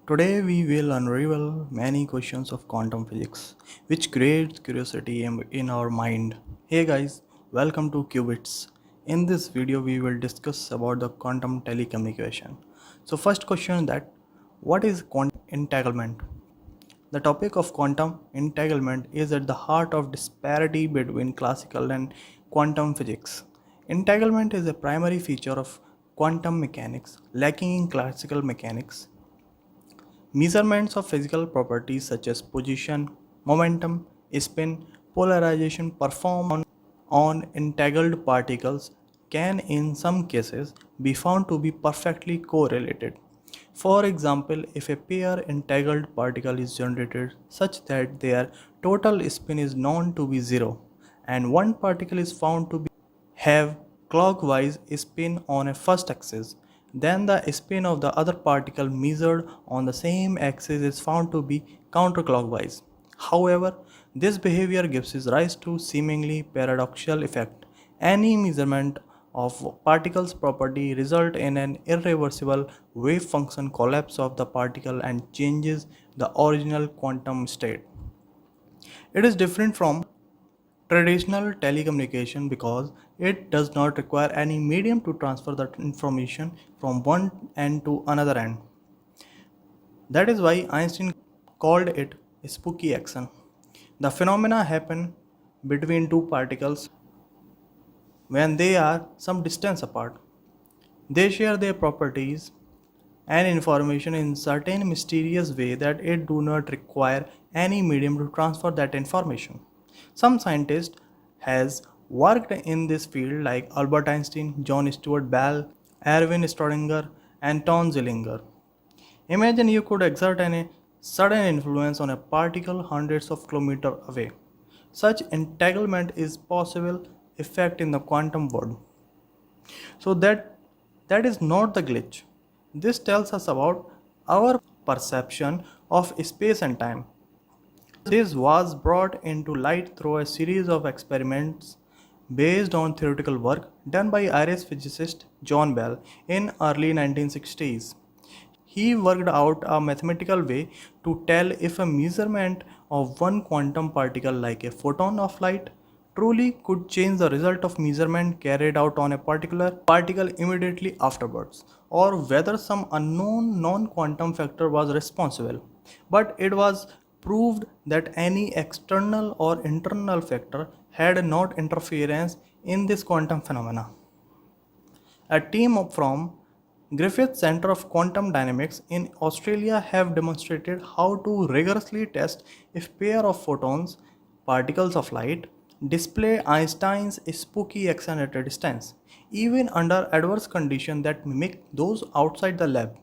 Today we will unravel many questions of quantum physics, which creates curiosity in our mind. Hey guys, welcome to Qubits. In this video we will discuss about the quantum telecommunication. So first question that what is quantum entanglement? The topic of quantum entanglement is at the heart of disparity between classical and quantum physics. Entanglement is a primary feature of quantum mechanics lacking in classical mechanics. Measurements of physical properties such as position, momentum, spin, polarization performed on entangled particles can in some cases be found to be perfectly correlated. For example, if a pair entangled particle is generated such that their total spin is known to be zero and one particle is found to be have clockwise spin on a first axis, then the spin of the other particle measured on the same axis is found to be counterclockwise. However, this behavior gives rise to seemingly paradoxical effect. Any measurement of particle's property result in an irreversible wave function collapse of the particle and changes the original quantum state. It is different from traditional telecommunication because it does not require any medium to transfer the information from one end to another end. That is why Einstein called it a spooky action. The phenomena happen between two particles when they are some distance apart. They share their properties and information in certain mysterious way that it do not require any medium to transfer that information. Some scientists has worked in this field like Albert Einstein, John Stuart Bell, Erwin Schrödinger, and Tom Zillinger. Imagine you could exert a sudden influence on a particle hundreds of kilometers away. Such entanglement is possible effect in the quantum world. So that is not the glitch. This tells us about our perception of space and time. This was brought into light through a series of experiments based on theoretical work done by Irish physicist John Bell in early 1960s. He worked out a mathematical way to tell if a measurement of one quantum particle like a photon of light truly could change the result of measurement carried out on a particular particle immediately afterwards, or whether some unknown non-quantum factor was responsible. But it was proved that any external or internal factor had not interference in this quantum phenomena. A team from Griffith Center of Quantum Dynamics in Australia have demonstrated how to rigorously test if pair of photons, particles of light, display Einstein's spooky action at a distance, even under adverse conditions that mimic those outside the lab.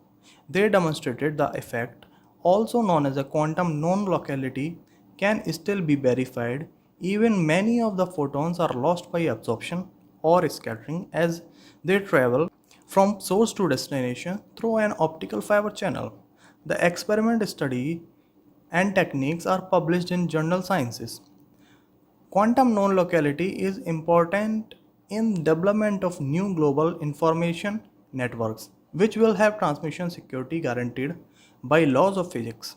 They demonstrated the effect, also known as a quantum non-locality, can still be verified. Even many of the photons are lost by absorption or scattering as they travel from source to destination through an optical fiber channel. The experiment study and techniques are published in journal Sciences. Quantum non-locality is important in development of new global information networks, which will have transmission security guaranteed by laws of physics.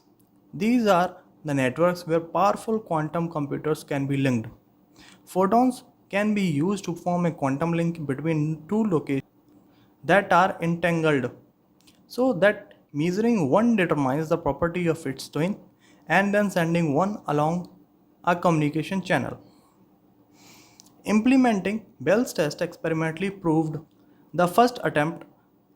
These are the networks where powerful quantum computers can be linked. Photons can be used to form a quantum link between two locations that are entangled, so that measuring one determines the property of its twin and then sending one along a communication channel. Implementing Bell's test experimentally proved. The first attempt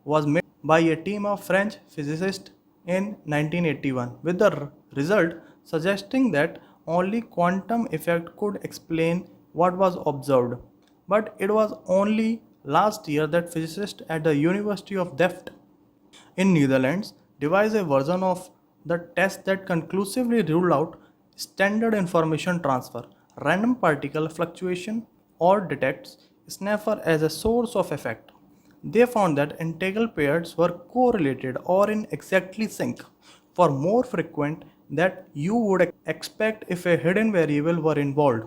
was made by a team of French physicists in 1981, with the result suggesting that only quantum effect could explain what was observed. But it was only last year that physicists at the University of Delft in Netherlands devised a version of the test that conclusively ruled out standard information transfer, random particle fluctuation, or detects snapper as a source of effect. They found that entangled pairs were correlated or in exactly sync, for more frequent that you would expect if a hidden variable were involved.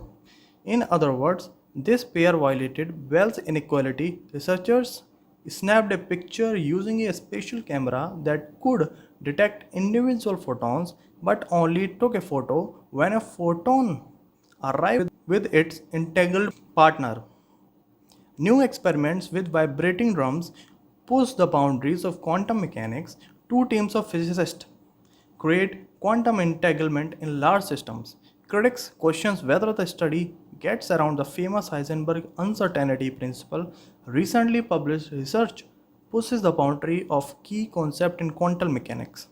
In other words, this pair violated Bell's inequality. Researchers snapped a picture using a special camera that could detect individual photons but only took a photo when a photon arrived with its entangled partner. New experiments with vibrating drums push the boundaries of quantum mechanics. Two teams of physicists create quantum entanglement in large systems. Critics question whether the study gets around the famous Heisenberg uncertainty principle. Recently published research pushes the boundary of key concept in quantum mechanics.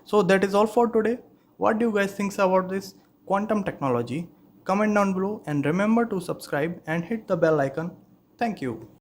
So that is all for today. What do you guys think about this quantum technology? Comment down below and remember to subscribe and hit the bell icon. Thank you.